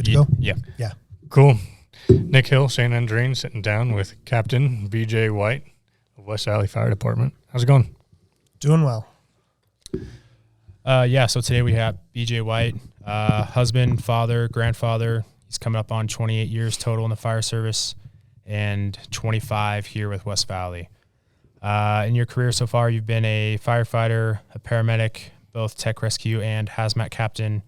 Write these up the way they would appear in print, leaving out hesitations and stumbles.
Good to go? Yeah. Yeah. Cool. Nick Hill, St. Andreen, sitting down with Captain BJ White of West Valley Fire Department. How's it going? Doing well. So today we have BJ White, husband, father, grandfather. He's coming up on 28 years total in the fire service and 25 here with West Valley. In your career so far, you've been a firefighter, a paramedic, both tech rescue and hazmat captain.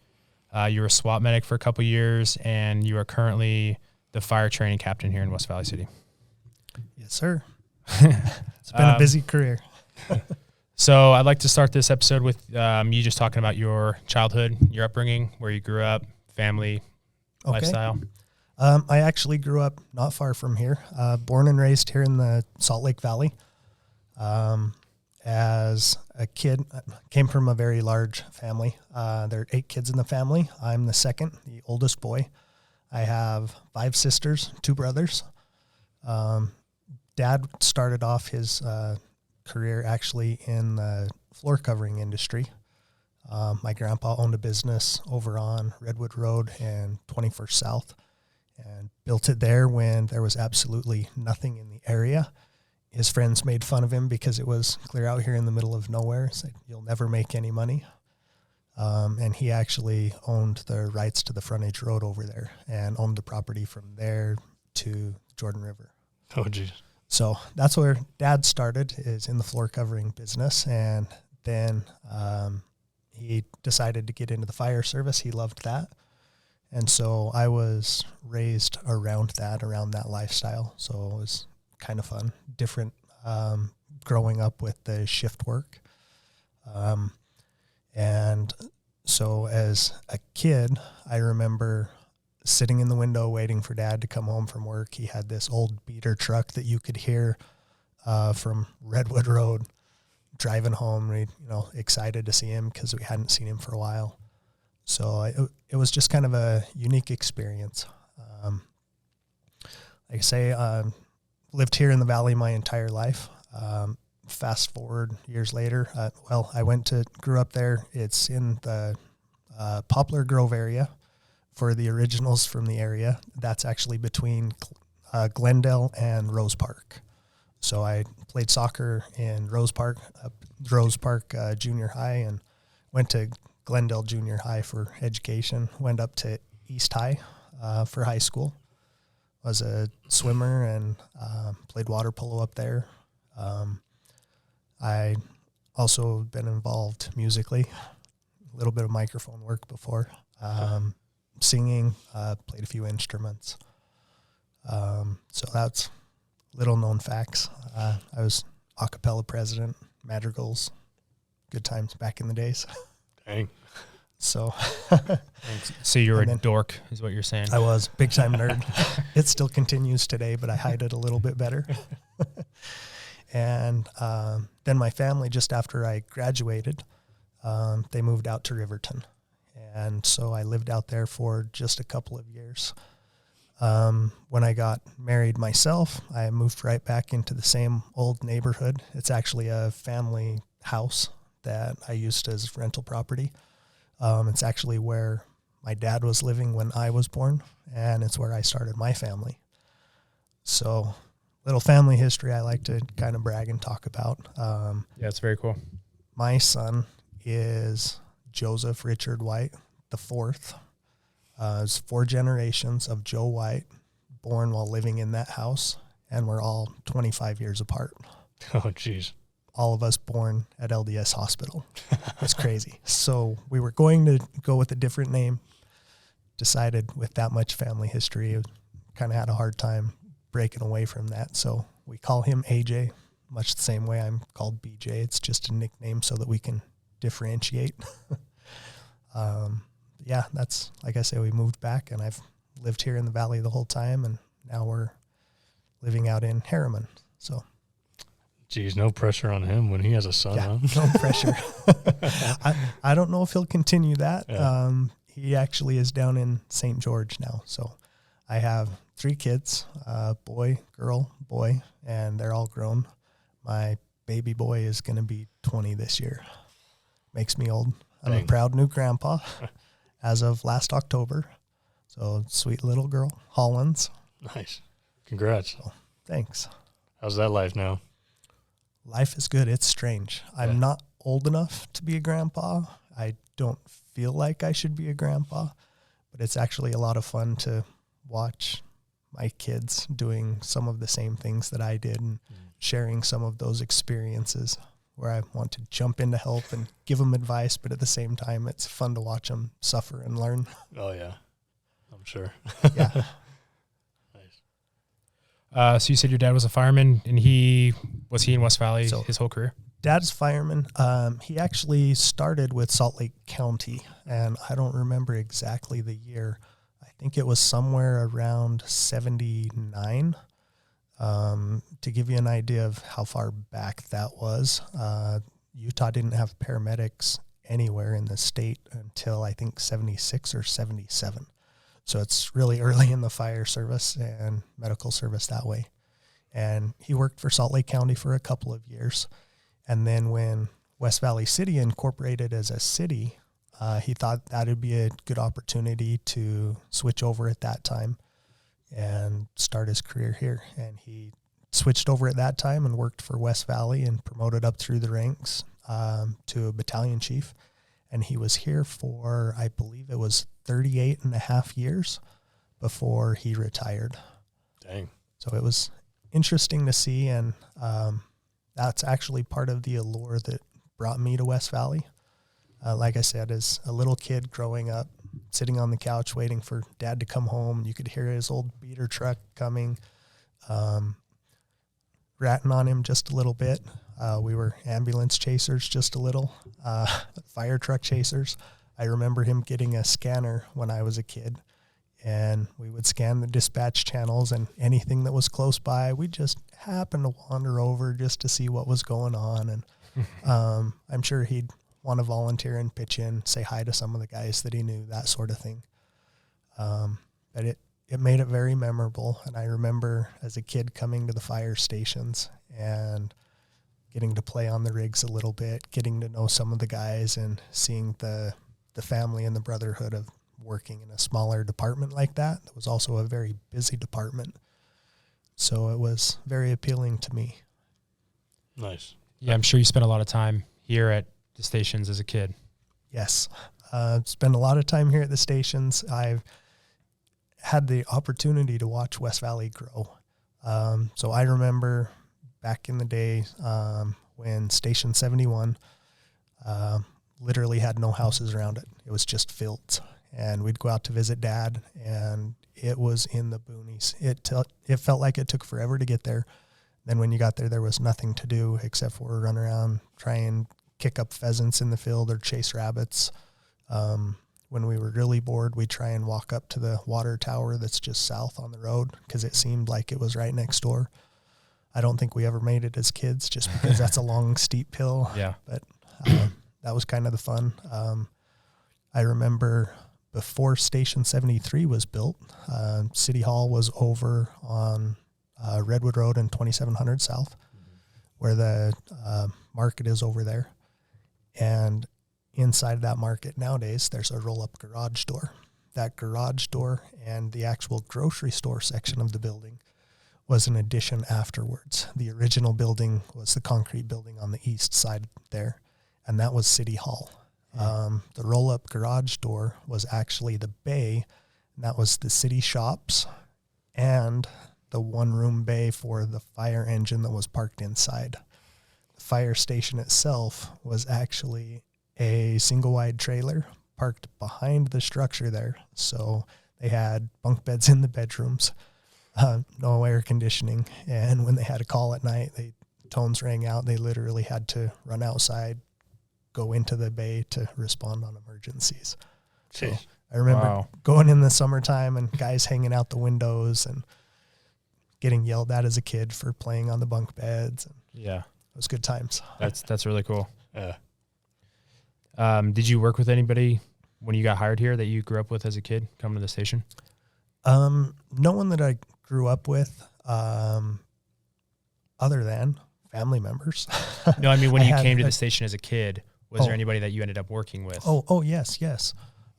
You were a SWAT medic for a couple years, and you are currently the fire training captain here in West Valley City. Yes, sir. It's been a busy career. So I'd like to start this episode with you just talking about your childhood, your upbringing, where you grew up, family, lifestyle. I actually grew up not far from here, born and raised here in the Salt Lake Valley. As a kid, came from a very large family. There are 8 kids in the family. I'm the second, the oldest boy. I have 5 sisters, 2 brothers. Dad started off his career actually in the floor covering industry. My grandpa owned a business over on Redwood Road and 21st South and built it there when there was absolutely nothing in the area. His friends made fun of him because it was clear out here in the middle of nowhere. Said, you'll never make any money. And he actually owned the rights to the frontage road over there and owned the property from there to Jordan River. Oh, geez. So that's where Dad started, is in the floor covering business. And then he decided to get into the fire service. He loved that. And so I was raised around that lifestyle. So it was kind of fun, different, growing up with the shift work. And so as a kid, I remember sitting in the window waiting for Dad to come home from work. He had this old beater truck that you could hear from Redwood Road driving home. We, excited to see him because we hadn't seen him for a while. So it was just kind of a unique experience. Like I say, lived here in the Valley my entire life. Fast forward years later, I grew up there. It's in the Poplar Grove area. For the originals from the area, that's actually between Glendale and Rose Park. So I played soccer in Rose Park Junior High, and went to Glendale Junior High for education. Went up to East High for high school. Was a swimmer and played water polo up there. I also been involved musically, a little bit of microphone work before. Singing, played a few instruments. So that's little known facts. I was a cappella president, madrigals, good times back in the days. Dang. So, So you're a dork, is what you're saying? I was big time nerd. It still continues today, but I hide it a little bit better. And then my family, just after I graduated, they moved out to Riverton. And so I lived out there for just a couple of years. When I got married myself, I moved right back into the same old neighborhood. It's actually a family house that I used as rental property. It's actually where my dad was living when I was born, and it's where I started my family. So little family history I like to kind of brag and talk about. Yeah, it's very cool. My son is Joseph Richard White, the 4th. It's 4 generations of Joe White born while living in that house, and we're all 25 years apart. Oh, geez. All of us born at LDS Hospital. It's crazy. So we were going to go with a different name, decided with that much family history, kind of had a hard time breaking away from that. So we call him AJ, much the same way I'm called BJ. It's just a nickname so that we can differentiate. Yeah, that's, like I say, we moved back, and I've lived here in the Valley the whole time, and now we're living out in Harriman. So, Geez, no pressure on him when he has a son, yeah, huh? no pressure. I don't know if he'll continue that. Yeah. He actually is down in St. George now. So I have 3 kids, boy, girl, boy, and they're all grown. My baby boy is going to be 20 this year. Makes me old. I'm Dang. a proud new grandpa as of last October. So sweet little girl, Hollins. Nice. Congrats. Thanks. How's that life now? Life is good. It's strange. I'm not old enough to be a grandpa. I don't feel like I should be a grandpa, but it's actually a lot of fun to watch my kids doing some of the same things that I did and sharing some of those experiences where I want to jump in to help and give them advice, but at the same time, it's fun to watch them suffer and learn. Oh, yeah. I'm sure. Yeah. Nice. So you said your dad was a fireman, and was he in West Valley his whole career? Dad's fireman. He actually started with Salt Lake County, and I don't remember exactly the year. I think it was somewhere around 79. To give you an idea of how far back that was, Utah didn't have paramedics anywhere in the state until I think 76 or 77. So it's really early in the fire service and medical service that way. And he worked for Salt Lake County for a couple of years. And then when West Valley City incorporated as a city, he thought that would be a good opportunity to switch over at that time and start his career here. And he switched over at that time and worked for West Valley and promoted up through the ranks to a battalion chief. And he was here for, I believe it was 38 and a half years before he retired. Dang. So it was interesting to see. And that's actually part of the allure that brought me to West Valley. Like I said, as a little kid growing up, sitting on the couch waiting for Dad to come home, you could hear his old beater truck coming, ratting on him just a little bit. We were ambulance chasers just a little, fire truck chasers. I remember him getting a scanner when I was a kid, and we would scan the dispatch channels, and anything that was close by, we'd just happen to wander over just to see what was going on. And I'm sure he'd want to volunteer and pitch in, say hi to some of the guys that he knew, that sort of thing. But it made it very memorable. And I remember as a kid coming to the fire stations and getting to play on the rigs a little bit, getting to know some of the guys and seeing the family and the brotherhood of working in a smaller department like that. That was also a very busy department. So it was very appealing to me. Nice. Yeah, I'm sure you spent a lot of time here at the stations as a kid. Yes. Spent a lot of time here at the stations. I've had the opportunity to watch West Valley grow. So I remember back in the day when Station 71 literally had no houses around it. It was just fields. And we'd go out to visit Dad, and it was in the boonies. It felt like it took forever to get there. Then when you got there, there was nothing to do except for run around, try and kick up pheasants in the field or chase rabbits. When we were really bored, we'd try and walk up to the water tower that's just south on the road because it seemed like it was right next door. I don't think we ever made it as kids just because that's a long, steep hill. Yeah. But that was kind of the fun. I remember before Station 73 was built, City Hall was over on Redwood Road and 2700 South, where the market is over there. And inside that market nowadays, there's a roll-up garage door. That garage door and the actual grocery store section of the building was an addition afterwards. The original building was the concrete building on the east side there, and that was City Hall. The roll-up garage door was actually the bay, and that was the city shops and the one-room bay for the fire engine that was parked inside. The fire station itself was actually a single-wide trailer parked behind the structure there. So they had bunk beds in the bedrooms, no air conditioning. And when they had a call at night, tones rang out. They literally had to run outside, go into the bay to respond on emergencies. So I remember going in the summertime and guys hanging out the windows and getting yelled at as a kid for playing on the bunk beds. And yeah. It was good times. That's really cool. Yeah. Did you work with anybody when you got hired here that you grew up with as a kid coming to the station? No one that I grew up with, other than family members. No, I mean, when you came to the station as a kid, was there anybody that you ended up working with? Oh, yes.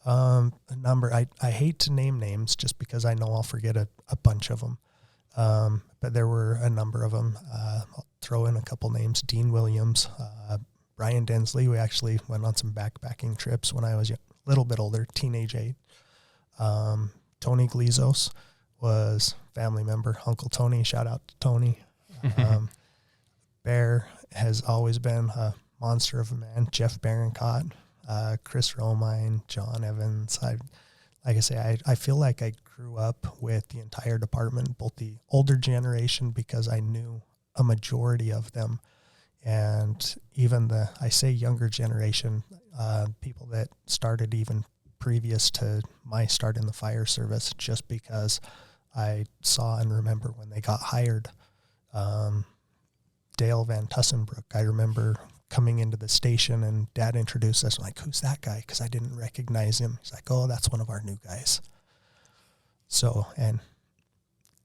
A number. I hate to name names just because I know I'll forget a bunch of them. But there were a number of them. I'll throw in a couple names. Dean Williams, Brian Densley. We actually went on some backpacking trips when I was a little bit older, teenage age. Tony Glizos was family member. Uncle Tony, shout out to Tony. Bear has always been a monster of a man. Jeff Barencott, Chris Romine, John Evans. I feel like I grew up with the entire department, both the older generation, because I knew a majority of them, and even I say younger generation, people that started even previous to my start in the fire service, just because I saw and remember when they got hired. Dale Van Tussenbrook, I remember coming into the station and Dad introduced us. I'm like, who's that guy? Because I didn't recognize him. He's like, oh, that's one of our new guys. So, and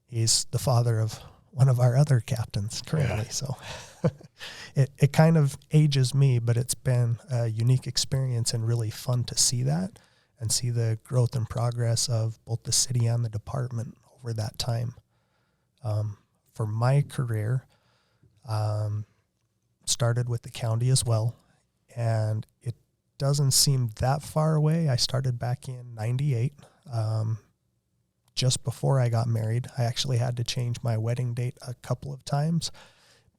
he's the father of one of our other captains currently. Yeah. So it kind of ages me, but it's been a unique experience and really fun to see that and see the growth and progress of both the city and the department over that time. For my career, started with the county as well, and it doesn't seem that far away. I started back in 98. Just before I got married, I actually had to change my wedding date a couple of times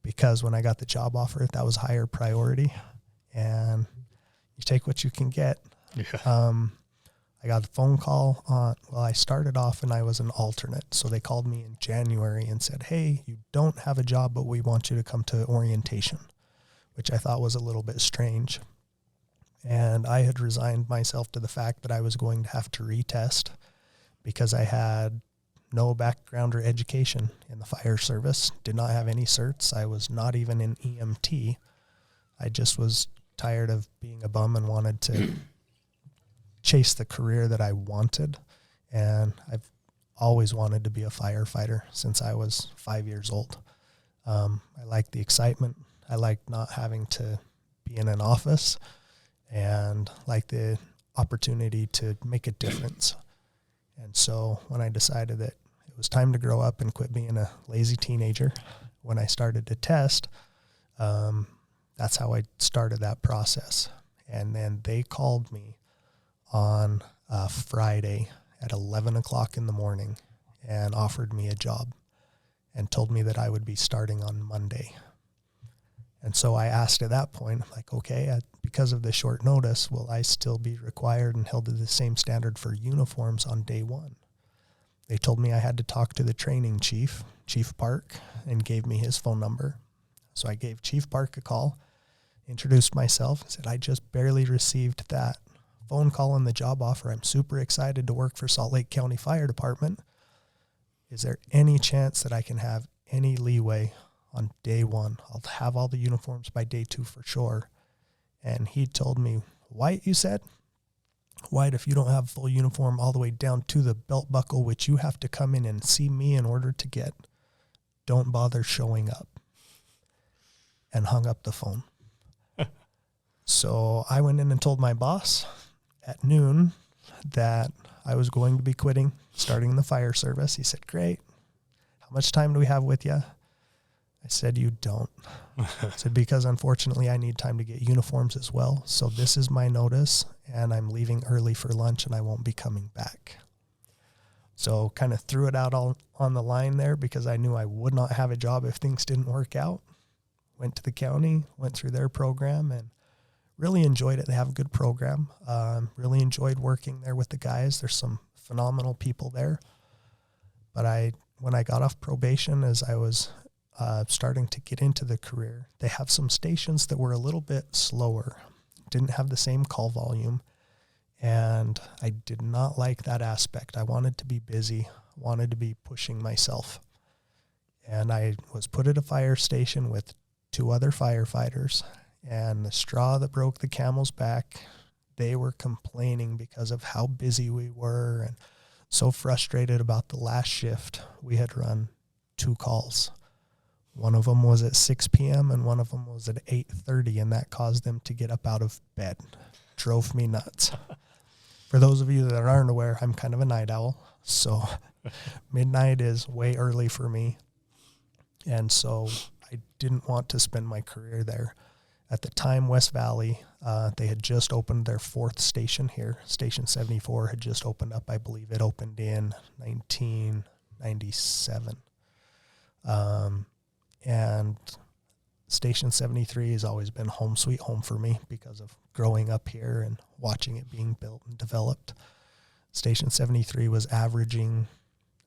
because when I got the job offer, that was higher priority, and you take what you can get. Yeah. I got a phone call I started off and I was an alternate. So they called me in January and said, hey, you don't have a job, but we want you to come to orientation, which I thought was a little bit strange. And I had resigned myself to the fact that I was going to have to retest because I had no background or education in the fire service, did not have any certs. I was not even in EMT. I just was tired of being a bum and wanted to chase the career that I wanted. And I've always wanted to be a firefighter since I was 5 years old. I like the excitement. I like not having to be in an office and like the opportunity to make a difference. And so when I decided that it was time to grow up and quit being a lazy teenager, when I started to test, that's how I started that process. And then they called me on Friday at 11 o'clock in the morning and offered me a job and told me that I would be starting on Monday. And so I asked at that point, I'm like, okay, because of the short notice, will I still be required and held to the same standard for uniforms on day one? They told me I had to talk to the training chief, Chief Park, and gave me his phone number. So I gave Chief Park a call, introduced myself, and said, I just barely received that phone call and the job offer. I'm super excited to work for Salt Lake County Fire Department. Is there any chance that I can have any leeway on day one? I'll have all the uniforms by day two for sure. And he told me, White, you said? White, if you don't have full uniform all the way down to the belt buckle, which you have to come in and see me in order to get, don't bother showing up. And hung up the phone. So I went in and told my boss at noon that I was going to be quitting, starting in the fire service. He said, great. How much time do we have with you? I said, you don't. I said, because unfortunately I need time to get uniforms as well. So this is my notice and I'm leaving early for lunch and I won't be coming back. So kind of threw it out all on the line there because I knew I would not have a job if things didn't work out. Went to the county, went through their program and really enjoyed it. They have a good program. Really enjoyed working there with the guys. There's some phenomenal people there. But when I got off probation, as I was starting to get into the career, they have some stations that were a little bit slower, didn't have the same call volume, and I did not like that aspect. I wanted to be busy, wanted to be pushing myself. And I was put at a fire station with 2 other firefighters, and the straw that broke the camel's back, they were complaining because of how busy we were and so frustrated about the last shift. We had run 2 calls. One of them was at 6 p.m. and one of them was at 8:30, and that caused them to get up out of bed. Drove me nuts. For those of you that aren't aware, I'm kind of a night owl. So midnight is way early for me. And so I didn't want to spend my career there. At the time, West Valley, they had just opened their 4th station here. Station 74 had just opened up. I believe it opened in 1997. And Station 73 has always been home sweet home for me because of growing up here and watching it being built and developed. Station 73 was averaging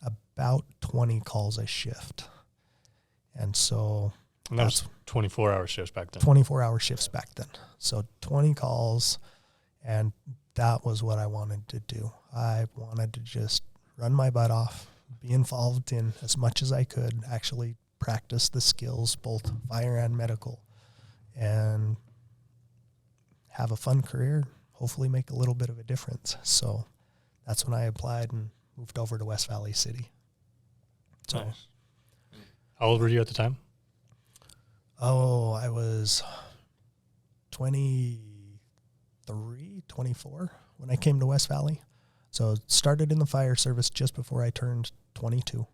about 20 calls a shift. And so... And that was 24-hour shifts back then. 24-hour shifts back then. So 20 calls, and that was what I wanted to do. I wanted to just run my butt off, be involved in as much as I could, actually practice the skills, both fire and medical, and have a fun career, hopefully make a little bit of a difference. So that's when I applied and moved over to West Valley City. So, nice. How old were you at the time? Oh, I was 24 when I came to West Valley. So started in the fire service just before I turned 22.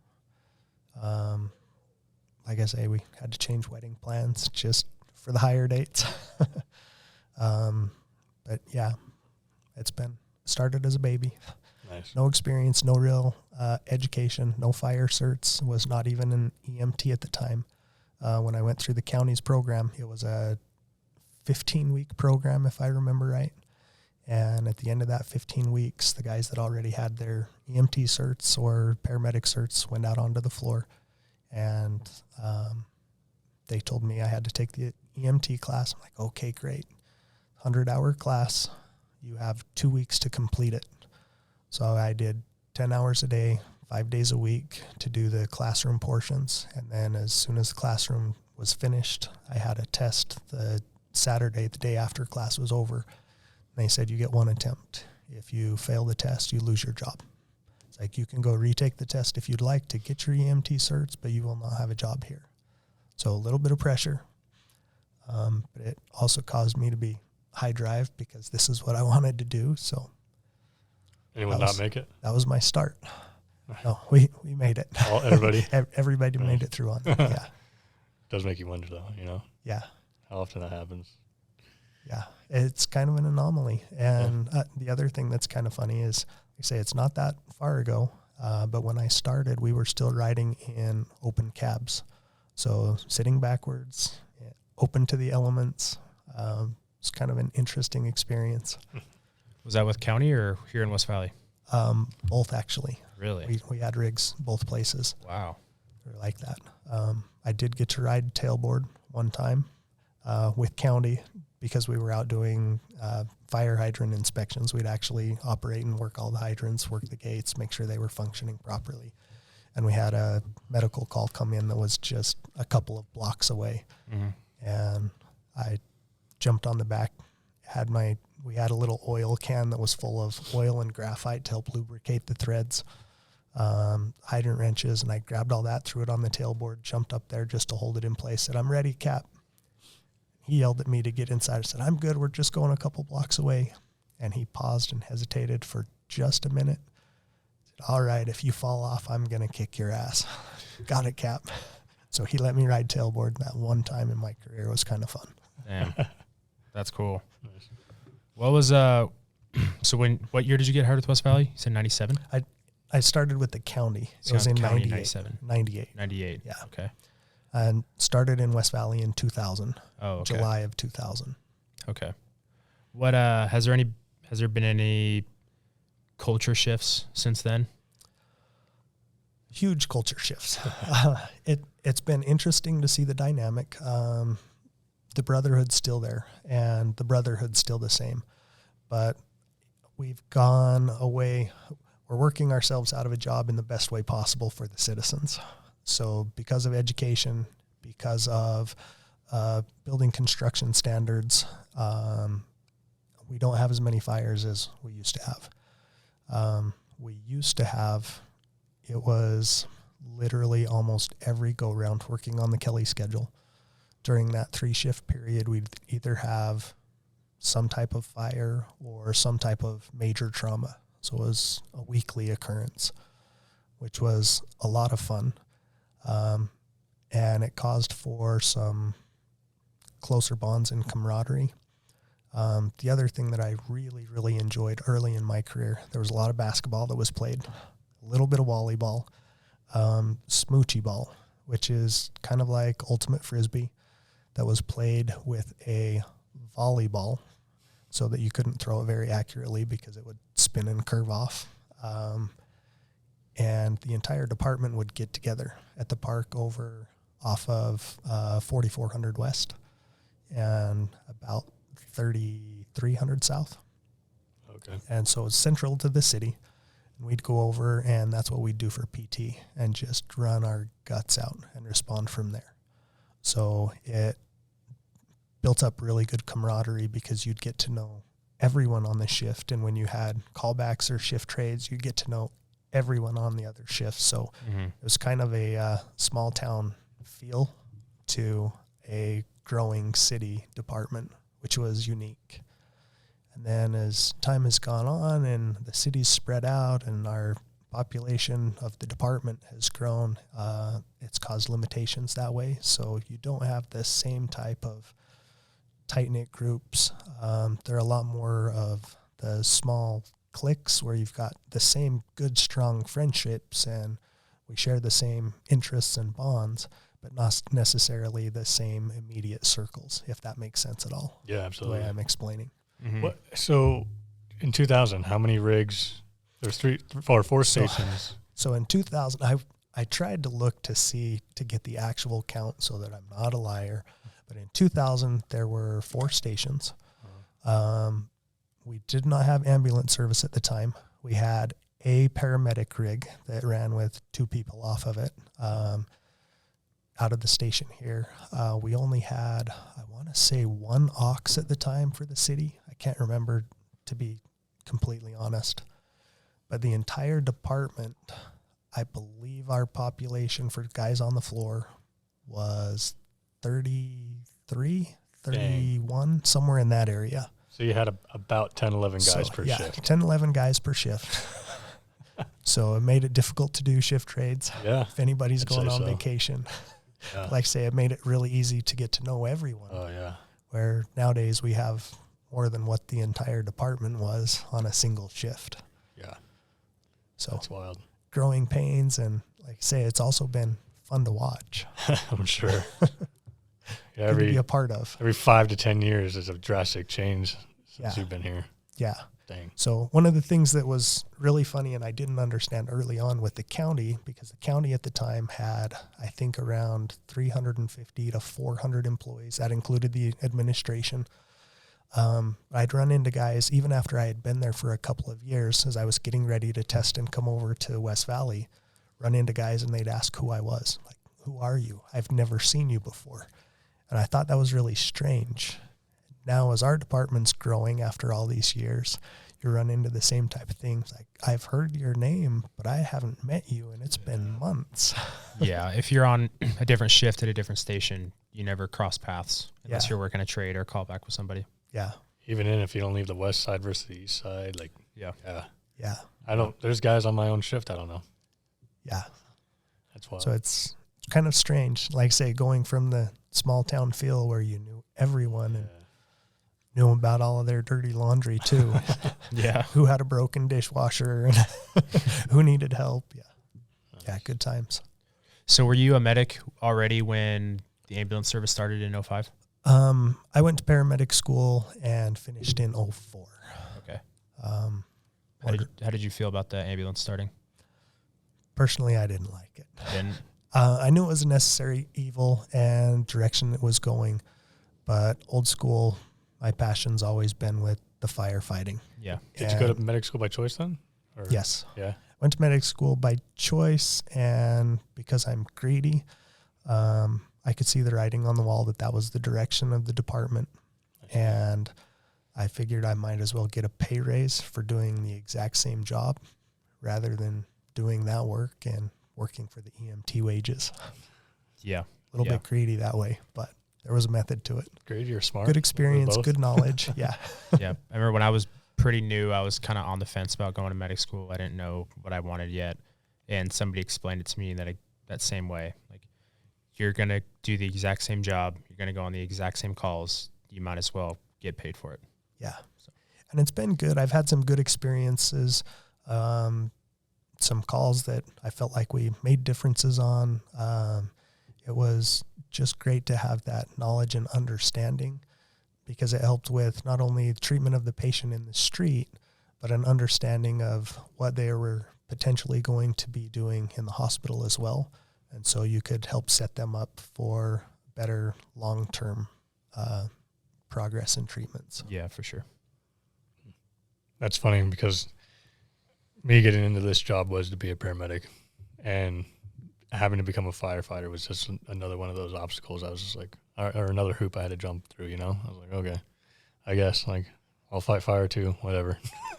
Like I say, we had to change wedding plans just for the higher dates. But yeah, it's been started as a baby. Nice. No experience, no real education, no fire certs, was not even an EMT at the time. When I went through the county's program, it was a 15-week program, if I remember right. And at the end of that 15 weeks, the guys that already had their EMT certs or paramedic certs went out onto the floor. And they told me I had to take the EMT class. I'm like, okay, great. 100-hour class. You have 2 weeks to complete it. So I did 10 hours a day, 5 days a week to do the classroom portions. And then as soon as the classroom was finished, I had a test the Saturday, the day after class was over. And they said, you get 1 attempt. If you fail the test, you lose your job. It's like, you can go retake the test if you'd like to get your EMT certs, but you will not have a job here. So a little bit of pressure. But it also caused me to be high drive because this is what I wanted to do. So anyone not make it? That was my start. No, we made it. Everybody? Everybody made it through on that, yeah. Does make you wonder, though, Yeah. how often that happens. Yeah, it's kind of an anomaly. And the other thing that's kind of funny is, like I say, it's not that far ago, but when I started, we were still riding in open cabs. So sitting backwards, open to the elements. It's kind of an interesting experience. Was that with county or here in West Valley? Both, actually. Really? We had rigs both places. Wow. Or like that. I did get to ride tailboard one time with county because we were out doing fire hydrant inspections. We'd actually operate and work all the hydrants, work the gates, make sure they were functioning properly. And we had a medical call come in that was just a couple of blocks away. Mm-hmm. And I jumped on the back, we had a little oil can that was full of oil and graphite to help lubricate the threads, hydrant wrenches, and I grabbed all that, threw it on the tailboard, jumped up there just to hold it in place, said, "I'm ready, Cap." He yelled at me to get inside. I said, "I'm good, we're just going a couple blocks away." And he paused and hesitated for just a minute. I said, "All right, if you fall off, I'm going to kick your ass." "Got it, Cap." So he let me ride tailboard. That one time in my career was kind of fun. Damn. That's cool. Nice. What was so what year did you get hired with West Valley? You said 97? I started with the county. It was in 97. 98. Yeah. Okay. And started in West Valley in 2000. Oh, okay. July of 2000. Okay. What has there been any culture shifts since then? Huge culture shifts. It's been interesting to see the dynamic. The brotherhood's still there, and the brotherhood's still the same. But we've gone away. We're working ourselves out of a job in the best way possible for the citizens. So because of education, because of building construction standards, we don't have as many fires as we used to have. It was literally almost every go-round working on the Kelly schedule. During that 3-shift period, we'd either have some type of fire or some type of major trauma. So it was a weekly occurrence, which was a lot of fun. And it caused for some closer bonds and camaraderie. The other thing that I really, really enjoyed early in my career, there was a lot of basketball that was played, a little bit of volleyball, smoochie ball, which is kind of like ultimate frisbee, that was played with a volleyball so that you couldn't throw it very accurately because it would spin and curve off. And the entire department would get together at the park off of 4400 West and about 3300 South. Okay. And so it's central to the city. And we'd go over, and that's what we'd do for PT, and just run our guts out and respond from there. So it built up really good camaraderie because you'd get to know everyone on the shift. And when you had callbacks or shift trades, you'd get to know everyone on the other shift. So it was kind of a small town feel to a growing city department, which was unique. And then as time has gone on and the city's spread out and our population of the department has grown, it's caused limitations that way. So you don't have the same type of tight-knit groups. There are a lot more of the small cliques where you've got the same good, strong friendships and we share the same interests and bonds, but not necessarily the same immediate circles, if that makes sense at all. Yeah, The absolutely. way I'm explaining. What, so in 2000, how many rigs? There's four stations. So in 2000, I tried to look to get the actual count so that I'm not a liar. But in 2000, there were 4 stations. We did not have ambulance service at the time. We had a paramedic rig that ran with 2 people off of it out of the station here. We only had, I want to say, 1 aux at the time for the city. I can't remember, to be completely honest. But the entire department, I believe our population for guys on the floor was 33, 31, somewhere in that area. So you had about 10, 11 guys per yeah, shift. 10, 11 guys per shift. So it made it difficult to do shift trades. Yeah. If anybody's I'd going say on so. vacation. Yeah. Like I say, it made it really easy to get to know everyone. Oh, yeah. Where nowadays we have more than what the entire department was on a single shift. Yeah. So That's wild. growing pains, and like I say, it's also been fun to watch. I'm sure. Yeah, Good to be a part of. every 5 to 10 years is a drastic change since Yeah. you've been here. Yeah. Dang. So one of the things that was really funny, and I didn't understand early on with the county, because the county at the time had, I think, around 350 to 400 employees. That included the administration. I'd run into guys, even after I had been there for a couple of years, as I was getting ready to test and come over to West Valley, run into guys and they'd ask who I was. Like, who are you? I've never seen you before. And I thought that was really strange. Now, as our department's growing after all these years, you run into the same type of things. Like, I've heard your name, but I haven't met you, and it's been months. Yeah, if you're on a different shift at a different station, you never cross paths unless Yeah. you're working a trade or call back with somebody. Yeah, Even if you don't leave the west side versus the east side, like, Yeah. yeah. yeah, There's guys on my own shift, I don't know. yeah. That's wild. So it's kind of strange. Like I say, going from the small town feel where you knew everyone and knew about all of their dirty laundry too. Yeah. Who had a broken dishwasher and who needed help. Yeah. Yeah. Good times. So were you a medic already when the ambulance service started in 05? I went to paramedic school and finished in 04. Okay. How How did you feel about the ambulance starting? Personally, I didn't like it. Then I knew it was a necessary evil and direction it was going, but old school, my passion's always been with the firefighting. yeah. Did you go to medic school by choice then? Or? Yes. Yeah. Went to medic school by choice, and because I'm greedy, I could see the writing on the wall that was the direction of the department, and I figured I might as well get a pay raise for doing the exact same job rather than doing that work and working for the EMT wages. Yeah. A little Yeah. bit greedy that way, but there was a method to it. Great, you're smart. Good experience, Both. good knowledge. Yeah. Yeah. I remember when I was pretty new, I was kind of on the fence about going to medic school. I didn't know what I wanted yet. And somebody explained it to me that same way. Like, you're going to do the exact same job. You're going to go on the exact same calls. You might as well get paid for it. Yeah. And it's been good. I've had some good experiences, some calls that I felt like we made differences on. It was just great to have that knowledge and understanding, because it helped with not only the treatment of the patient in the street, but an understanding of what they were potentially going to be doing in the hospital as well. And so you could help set them up for better long-term progress and treatments. Yeah, for sure. That's funny, because me getting into this job was to be a paramedic, and having to become a firefighter was just another one of those obstacles. I was just like, or another hoop I had to jump through, you know? I was like, okay, I guess, like, I'll fight fire too, whatever.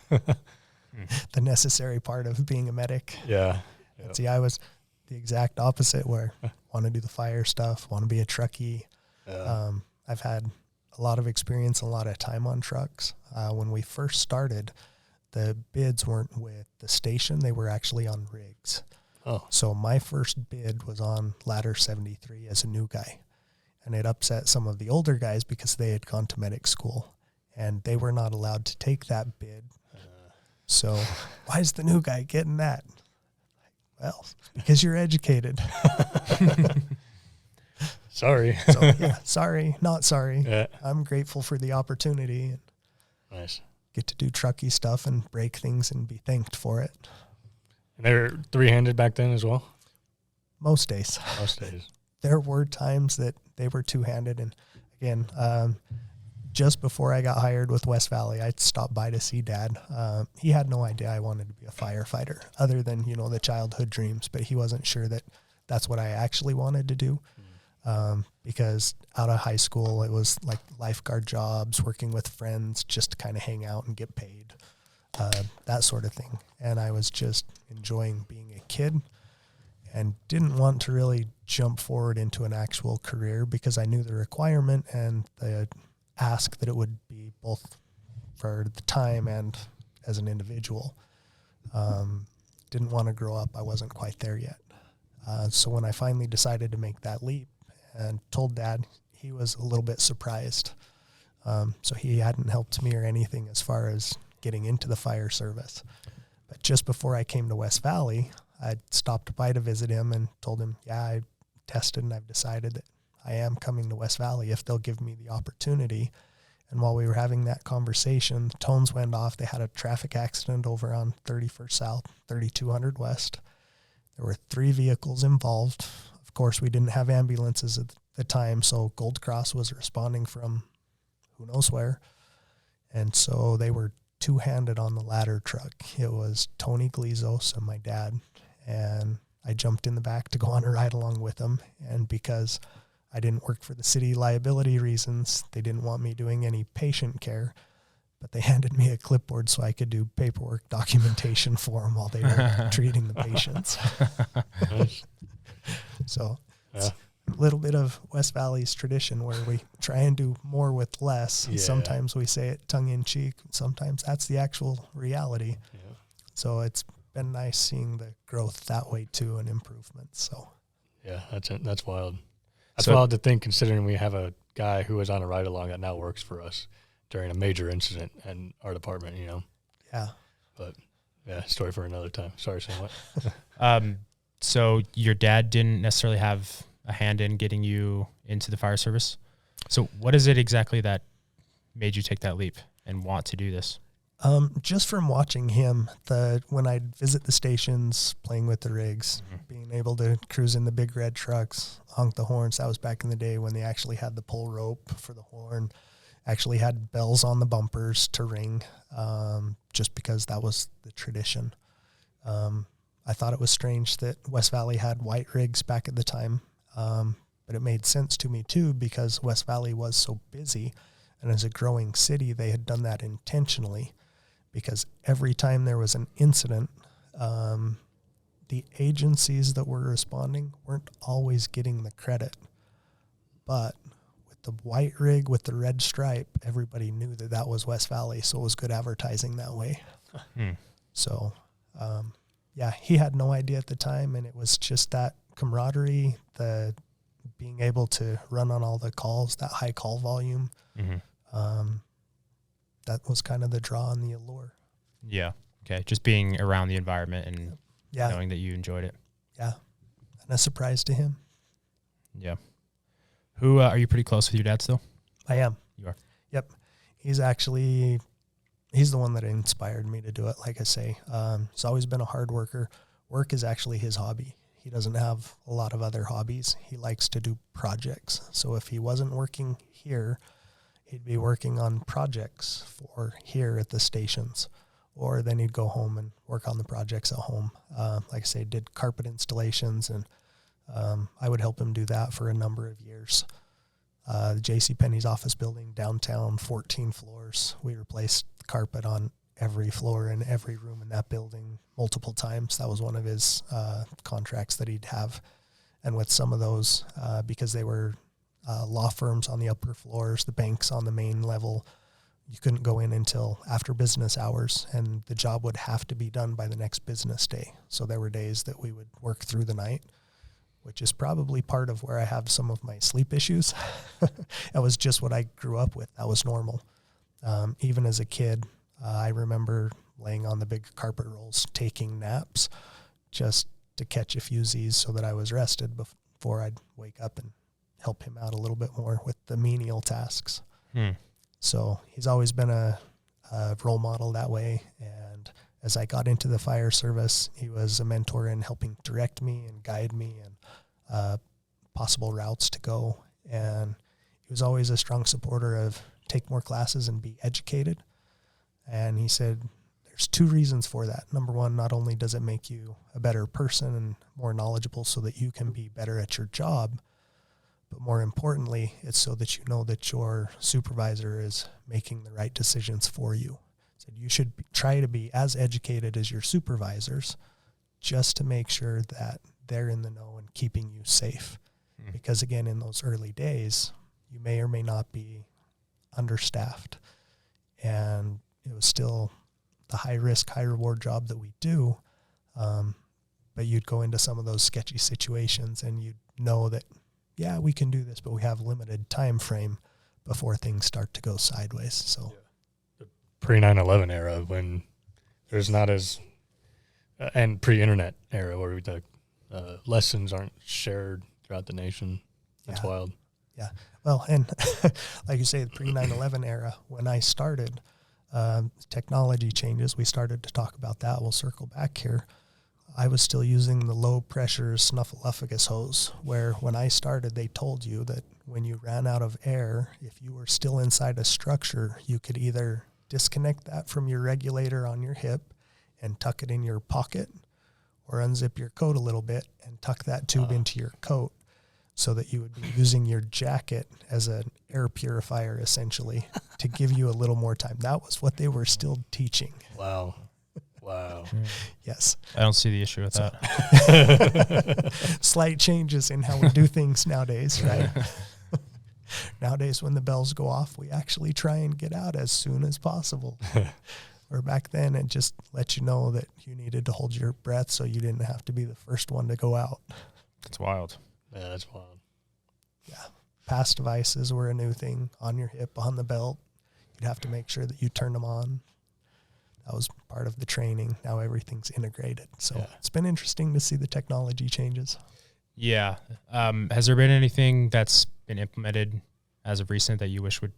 The necessary part of being a medic. Yeah. Yep. See, I was the exact opposite, where want to do the fire stuff, want to be a truckie. I've had a lot of experience, a lot of time on trucks. When we first started, the bids weren't with the station. They were actually on rigs. Oh. So my first bid was on Ladder 73 as a new guy. And it upset some of the older guys because they had gone to medic school and they were not allowed to take that bid. So why is the new guy getting that? Well, because you're educated. Sorry. So yeah, sorry, not sorry. Yeah. I'm grateful for the opportunity and Nice. get to do trucky stuff and break things and be thanked for it. And they were three-handed back then as well? Most days. Most days. There were times that they were two-handed. And again, just before I got hired with West Valley, I stopped by to see Dad. He had no idea I wanted to be a firefighter, other than, you know, the childhood dreams, but he wasn't sure that that's what I actually wanted to do. Because out of high school, it was like lifeguard jobs, working with friends, just to kind of hang out and get paid, that sort of thing. And I was just enjoying being a kid and didn't want to really jump forward into an actual career, because I knew the requirement and the ask that it would be both for the time and as an individual. Didn't want to grow up. I wasn't quite there yet. So when I finally decided to make that leap and told Dad, he was a little bit surprised. So he hadn't helped me or anything as far as getting into the fire service. But just before I came to West Valley, I stopped by to visit him and told him, yeah, I tested and I've decided that I am coming to West Valley if they'll give me the opportunity. And while we were having that conversation, the tones went off. They had a traffic accident over on 31st South, 3200 West. There were 3 vehicles involved. Of course, we didn't have ambulances at the time, so Gold Cross was responding from who knows where. And so they were two-handed on the ladder truck. It was Tony Glizos and my dad. And I jumped in the back to go on a ride along with them. And because I didn't work for the city liability reasons, they didn't want me doing any patient care, but they handed me a clipboard so I could do paperwork documentation for them while they were treating the patients. So it's a little bit of West Valley's tradition where we try and do more with less. Yeah. Sometimes we say it tongue in cheek. Sometimes that's the actual reality. Yeah. So it's been nice seeing the growth that way too, and improvements. So Yeah, that's wild. That's So- wild to think, considering we have a guy who was on a ride along that now works for us during a major incident in our department, you know. yeah. But yeah, story for another time. Sorry, Sam. What? So your dad didn't necessarily have a hand in getting you into the fire service. So what is it exactly that made you take that leap and want to do this? Just from watching him, when I'd visit the stations, playing with the rigs, being able to cruise in the big red trucks, honk the horns. That was back in the day when they actually had the pull rope for the horn, actually had bells on the bumpers to ring, just because that was the tradition. I thought it was strange that West Valley had white rigs back at the time, but it made sense to me too, because West Valley was so busy, and as a growing city, they had done that intentionally. Because every time there was an incident, the agencies that were responding weren't always getting the credit. But with the white rig with the red stripe, everybody knew that that was West Valley. So it was good advertising that way. So, yeah, he had no idea at the time. And it was just that camaraderie, the being able to run on all the calls, that high call volume. That was kind of the draw and the allure. Yeah. Okay. Just being around the environment and Yeah. knowing that you enjoyed it. Yeah. And a surprise to him. Yeah. Who are you pretty close with your dad still? I am. You are? Yep. He's the one that inspired me to do it. Like I say, he's always been a hard worker. Work is actually his hobby. He doesn't have a lot of other hobbies. He likes to do projects. So if he wasn't working here, he'd be working on projects for here at the stations, or then he'd go home and work on the projects at home. Like I say, did carpet installations, and I would help him do that for a number of years. The JCPenney's office building downtown, 14 floors. We replaced the carpet on every floor in every room in that building multiple times. That was one of his contracts that he'd have. And with some of those, because they were law firms on the upper floors, the banks on the main level, you couldn't go in until after business hours, and the job would have to be done by the next business day. So there were days that we would work through the night, which is probably part of where I have some of my sleep issues. That was just what I grew up with. That was normal. Even as a kid, I remember laying on the big carpet rolls, taking naps just to catch a few Z's so that I was rested before I'd wake up and help him out a little bit more with the menial tasks. So he's always been a role model that way. And as I got into the fire service, he was a mentor in helping direct me and guide me and possible routes to go. And he was always a strong supporter of take more classes and be educated. And he said, there's two reasons for that. Number one, not only does it make you a better person and more knowledgeable so that you can be better at your job, but more importantly, it's so that you know that your supervisor is making the right decisions for you. So you should try to be as educated as your supervisors just to make sure that they're in the know and keeping you safe. Because again, in those early days, you may or may not be understaffed. And it was still the high risk, high reward job that we do. But you'd go into some of those sketchy situations and you'd know that, yeah, we can do this, but we have limited time frame before things start to go sideways. So the pre-9/11 era, when there's not as and pre-internet era where the lessons aren't shared throughout the nation. That's wild. Yeah. Well, and like you say, the pre-9/11 era, when I started, technology changes. We started to talk about that. We'll circle back here. I was still using the low pressure snuffleupagus hose, where when I started, they told you that when you ran out of air, if you were still inside a structure, you could either disconnect that from your regulator on your hip and tuck it in your pocket, or unzip your coat a little bit and tuck that tube into your coat so that you would be using your jacket as an air purifier, essentially, to give you a little more time. That was what they were still teaching. Wow. Yes. I don't see the issue with that. Slight changes in how we do things nowadays, right? Nowadays, when the bells go off, we actually try and get out as soon as possible. Or back then, it just let you know that you needed to hold your breath so you didn't have to be the first one to go out. It's wild. Yeah, that's wild. Yeah. Pass devices were a new thing on your hip, on the belt. You'd have to make sure that you turned them on. That was part of the training. Now everything's integrated. So It's been interesting to see the technology changes. Yeah. Has there been anything that's been implemented as of recent that you wish would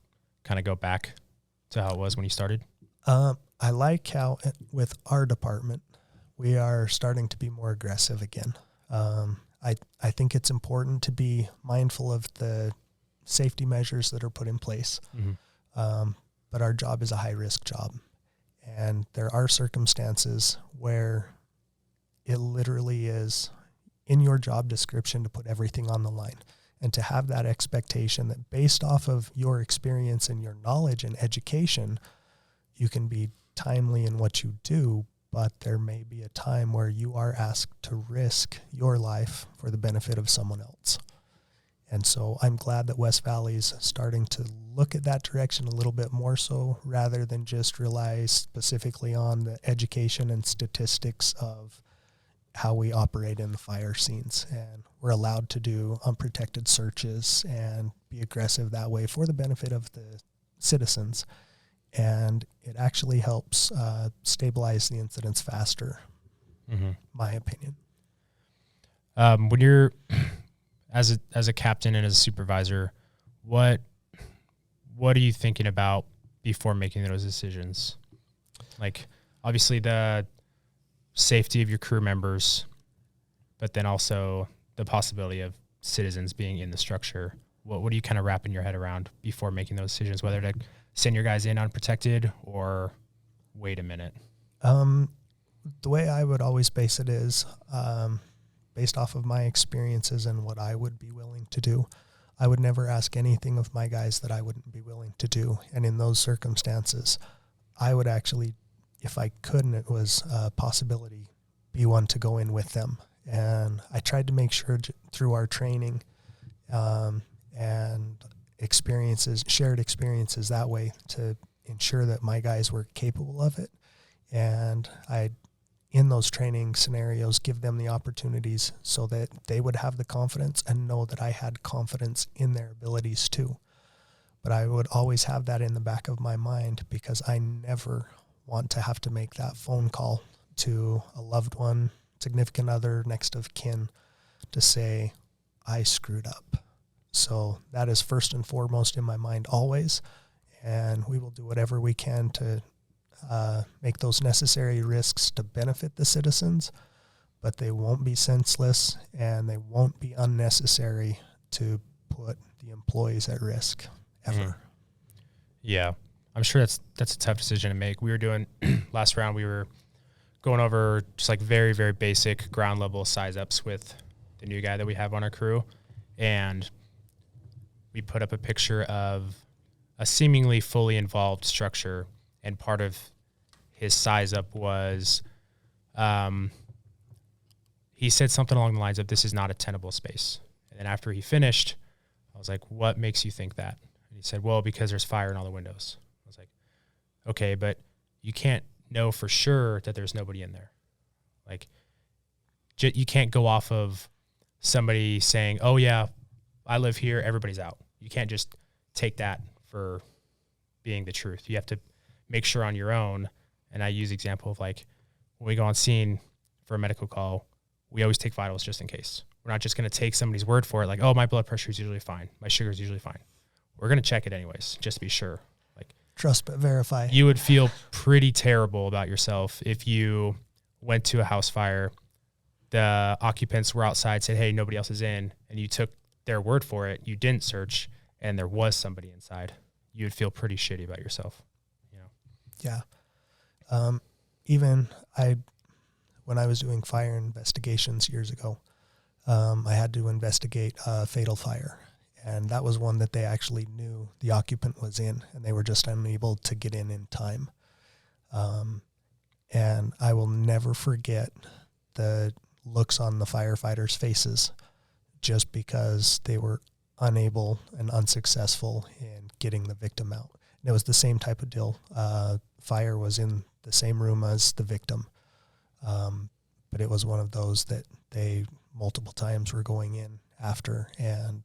kind of go back to how it was when you started? I like how with our department, we are starting to be more aggressive again. I think it's important to be mindful of the safety measures that are put in place. But our job is a high risk job. And there are circumstances where it literally is in your job description to put everything on the line and to have that expectation that based off of your experience and your knowledge and education, you can be timely in what you do, but there may be a time where you are asked to risk your life for the benefit of someone else. And so I'm glad that West Valley's starting to look at that direction a little bit more so, rather than just rely specifically on the education and statistics of how we operate in the fire scenes. And we're allowed to do unprotected searches and be aggressive that way for the benefit of the citizens. And it actually helps stabilize the incidents faster, my opinion. When you're as a captain and as a supervisor, what are you thinking about before making those decisions? Like, obviously the safety of your crew members, but then also the possibility of citizens being in the structure. What do you kind of wrap in your head around before making those decisions, whether to send your guys in unprotected or wait a minute? The way I would always base it is based off of my experiences and what I would be willing to do. I would never ask anything of my guys that I wouldn't be willing to do. And in those circumstances, I would actually, if I couldn't, it was a possibility, be one to go in with them. And I tried to make sure through our training and shared experiences that way, to ensure that my guys were capable of it. And in those training scenarios, give them the opportunities so that they would have the confidence and know that I had confidence in their abilities too. But I would always have that in the back of my mind, because I never want to have to make that phone call to a loved one, significant other, next of kin, to say, I screwed up. So that is first and foremost in my mind always. And we will do whatever we can to make those necessary risks to benefit the citizens, but they won't be senseless and they won't be unnecessary to put the employees at risk ever. Yeah, I'm sure that's a tough decision to make. We were doing last round, we were going over just like very, very basic ground level size ups with the new guy that we have on our crew. And we put up a picture of a seemingly fully involved structure, and part of his size up was he said something along the lines of, this is not a tenable space. And then after he finished, I was like, what makes you think that? And he said, well, because there's fire in all the windows. I was like, okay, but you can't know for sure that there's nobody in there. Like, you can't go off of somebody saying, oh yeah, I live here, everybody's out. You can't just take that for being the truth. You have to make sure on your own. And I use the example of, like, when we go on scene for a medical call, we always take vitals just in case. We're not just going to take somebody's word for it. Like, oh, my blood pressure is usually fine. My sugar is usually fine. We're going to check it anyways, just to be sure. Like, trust but verify. You would feel pretty terrible about yourself if you went to a house fire, the occupants were outside, said, hey, nobody else is in, and you took their word for it. You didn't search, and there was somebody inside. You would feel pretty shitty about yourself. You know? Yeah. When I was doing fire investigations years ago, I had to investigate a fatal fire. And that was one that they actually knew the occupant was in, and they were just unable to get in time. And I will never forget the looks on the firefighters' faces, just because they were unable and unsuccessful in getting the victim out. And it was the same type of deal. Fire was in the same room as the victim. But it was one of those that they multiple times were going in after, and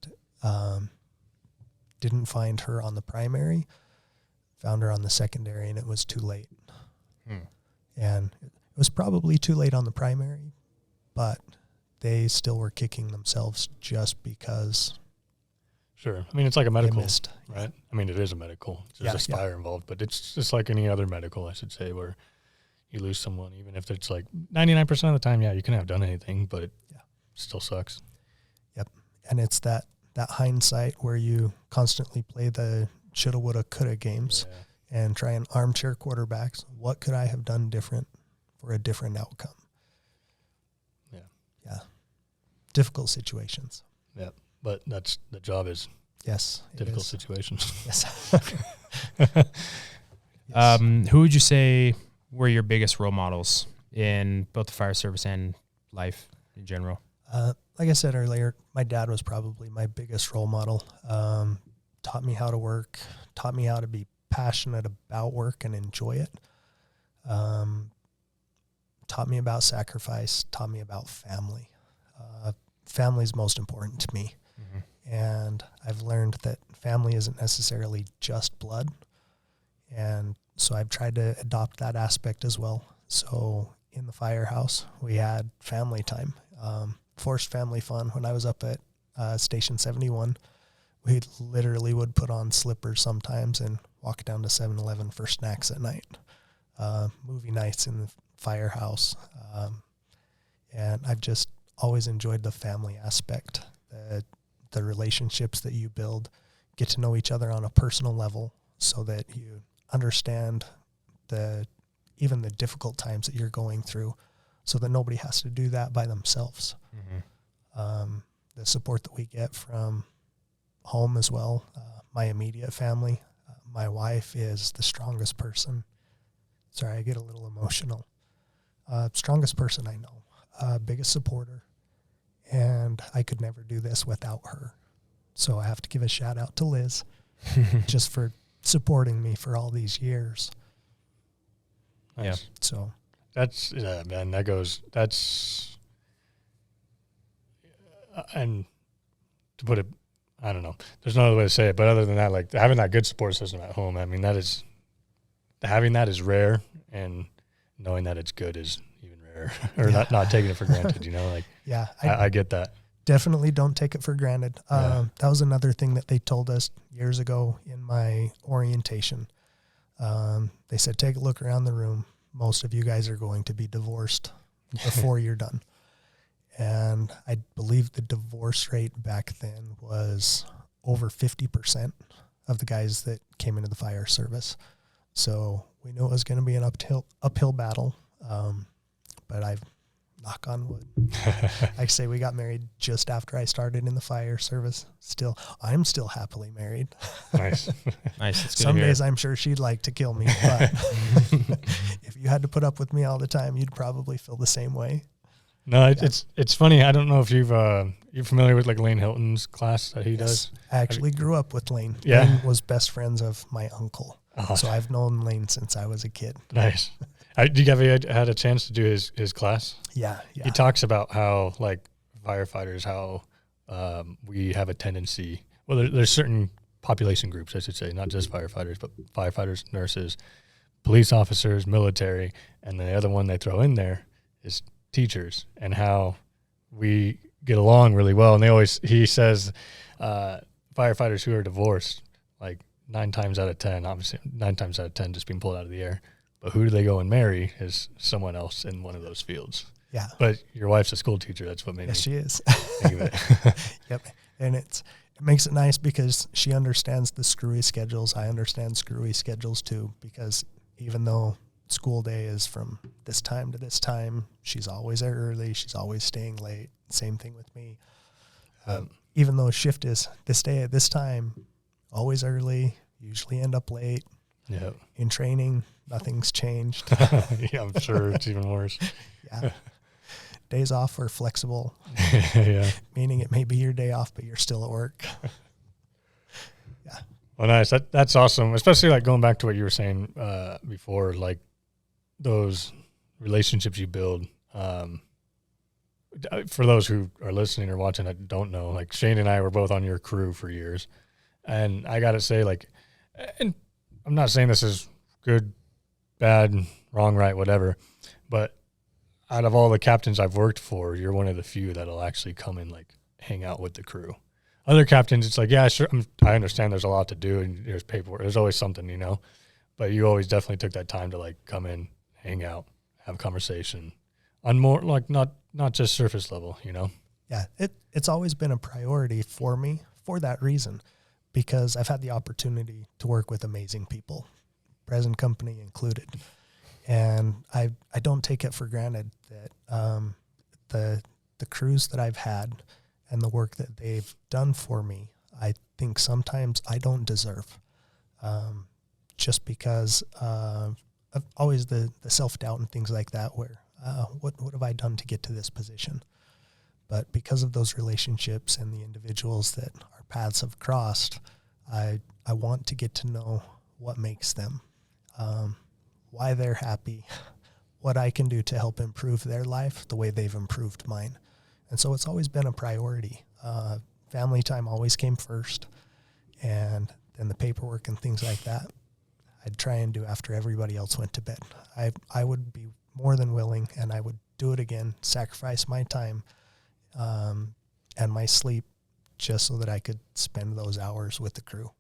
didn't find her on the primary, found her on the secondary, and it was too late. And it was probably too late on the primary, but they still were kicking themselves just because. Sure. I mean, it's like a medical, missed. right? I mean, it is a medical. There's a fire involved, but it's just like any other medical, I should say, where you lose someone, even if it's like 99% of the time, yeah, you can have done anything, but it still sucks. Yep. And it's that hindsight where you constantly play the shoulda, woulda, coulda games and try and armchair quarterbacks. What could I have done different for a different outcome? Yeah. Yeah. Difficult situations. Yeah. But that's the job is difficult situations. Yes. Who would you say were your biggest role models in both the fire service and life in general? Like I said earlier, my dad was probably my biggest role model. Taught me how to work, taught me how to be passionate about work and enjoy it. Taught me about sacrifice, taught me about family. Family is most important to me. Mm-hmm. And I've learned that family isn't necessarily just blood. And so I've tried to adopt that aspect as well. So in the firehouse, we had family time, forced family fun. When I was up at Station 71, we literally would put on slippers sometimes and walk down to 7-Eleven for snacks at night. Movie nights in the firehouse. And I've just always enjoyed the family aspect, the relationships that you build, get to know each other on a personal level so that you understand even the difficult times that you're going through, so that nobody has to do that by themselves. Mm-hmm. The support that we get from home as well, my immediate family, my wife is the strongest person. Sorry, I get a little emotional. Strongest person I know, biggest supporter, and I could never do this without her. So I have to give a shout out to Liz just for supporting me for all these years. Nice. Yeah. So that's, man, and to put it, I don't know, there's no other way to say it, but other than that, like having that good support system at home, I mean, having that is rare, and knowing that it's good is even rarer, or not taking it for granted, like, yeah, I get that. Definitely don't take it for granted. That was another thing that they told us years ago in my orientation. They said, take a look around the room. Most of you guys are going to be divorced before you're done. And I believe the divorce rate back then was over 50% of the guys that came into the fire service. So we knew it was going to be an uphill battle. But I've, knock on wood, I say we got married just after I started in the fire service. I'm still happily married. Nice. Nice. It's good Some to hear. days I'm sure she'd like to kill me, but if you had to put up with me all the time, you'd probably feel the same way. No, it's funny. I don't know if you're familiar with like Lane Hilton's class that he does. I actually grew up with Lane. Yeah. Lane was best friends of my uncle. Oh. So I've known Lane since I was a kid. Nice. Do you ever had a chance to do his class? Yeah. He talks about how, like, firefighters, how we have a tendency, well, there's certain population groups, I should say, not just firefighters, but firefighters, nurses, police officers, military, and the other one they throw in there is teachers, and how we get along really well. And he says, firefighters who are divorced, like 9 times out of 10, obviously 9 times out of 10 just being pulled out of the air. But who do they go and marry is someone else in one of those fields. Yeah. But your wife's a school teacher. That's what made me she is. think of it. Yep. And it makes it nice because she understands the screwy schedules. I understand screwy schedules too, because even though school day is from this time to this time, she's always there early. She's always staying late. Same thing with me. Even though shift is this day at this time, always early, usually end up late. Yeah. In training, nothing's changed. Yeah, I'm sure it's even worse. Yeah. Days off are flexible. Yeah. Meaning it may be your day off, but you're still at work. Yeah. Well, nice. That's awesome. Especially like going back to what you were saying before, like those relationships you build. For those who are listening or watching that don't know, like Shane and I were both on your crew for years. And I got to say, like, and I'm not saying this is good, bad, wrong, right, whatever, but out of all the captains I've worked for, you're one of the few that'll actually come and like hang out with the crew. Other captains, it's like, yeah, sure, I understand there's a lot to do and there's paperwork. There's always something, but you always definitely took that time to like come in, hang out, have a conversation on more like not just surface level, Yeah, it's always been a priority for me for that reason, because I've had the opportunity to work with amazing people, present company included. And I don't take it for granted that the crews that I've had and the work that they've done for me, I think sometimes I don't deserve, just because of always the self-doubt and things like that, where what have I done to get to this position? But because of those relationships and the individuals that our paths have crossed, I want to get to know what makes them, why they're happy, what I can do to help improve their life the way they've improved mine. And so it's always been a priority. Family time always came first, and then the paperwork and things like that I'd try and do after everybody else went to bed. I would be more than willing, and I would do it again, sacrifice my time and my sleep just so that I could spend those hours with the crew.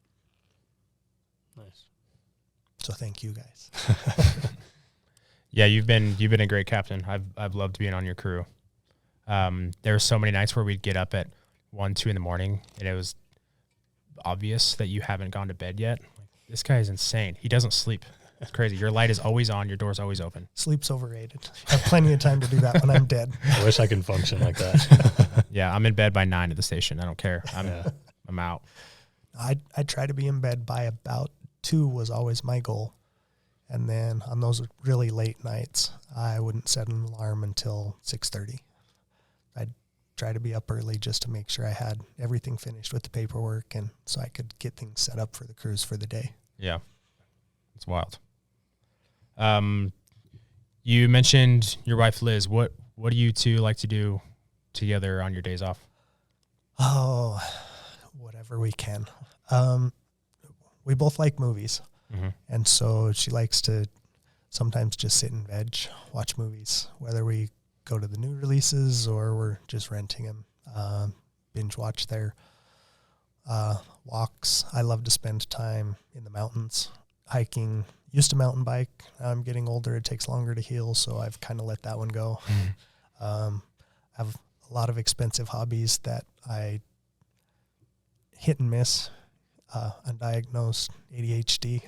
Nice. So thank you guys. Yeah, you've been a great captain. I've loved being on your crew. There were so many nights where we'd get up at 1, 2 in the morning, and it was obvious that you haven't gone to bed yet. Like, this guy is insane. He doesn't sleep. It's crazy. Your light is always on. Your door's always open. Sleep's overrated. I have plenty of time to do that when I'm dead. I wish I could function like that. Yeah, I'm in bed by 9 at the station. I don't care. I'm out. I try to be in bed by about 2 was always my goal. And then on those really late nights, I wouldn't set an alarm until 6:30. I'd try to be up early just to make sure I had everything finished with the paperwork, and so I could get things set up for the cruise for the day. Yeah, it's wild. You mentioned your wife, Liz. What do you two like to do together on your days off? Oh, whatever we can. We both like movies. Mm-hmm. And so she likes to sometimes just sit in veg, watch movies, whether we go to the new releases or we're just renting them, binge watch their walks. I love to spend time in the mountains, hiking. Used to mountain bike. I'm getting older. It takes longer to heal, so I've kind of let that one go. I have a lot of expensive hobbies that I hit and miss. Undiagnosed ADHD.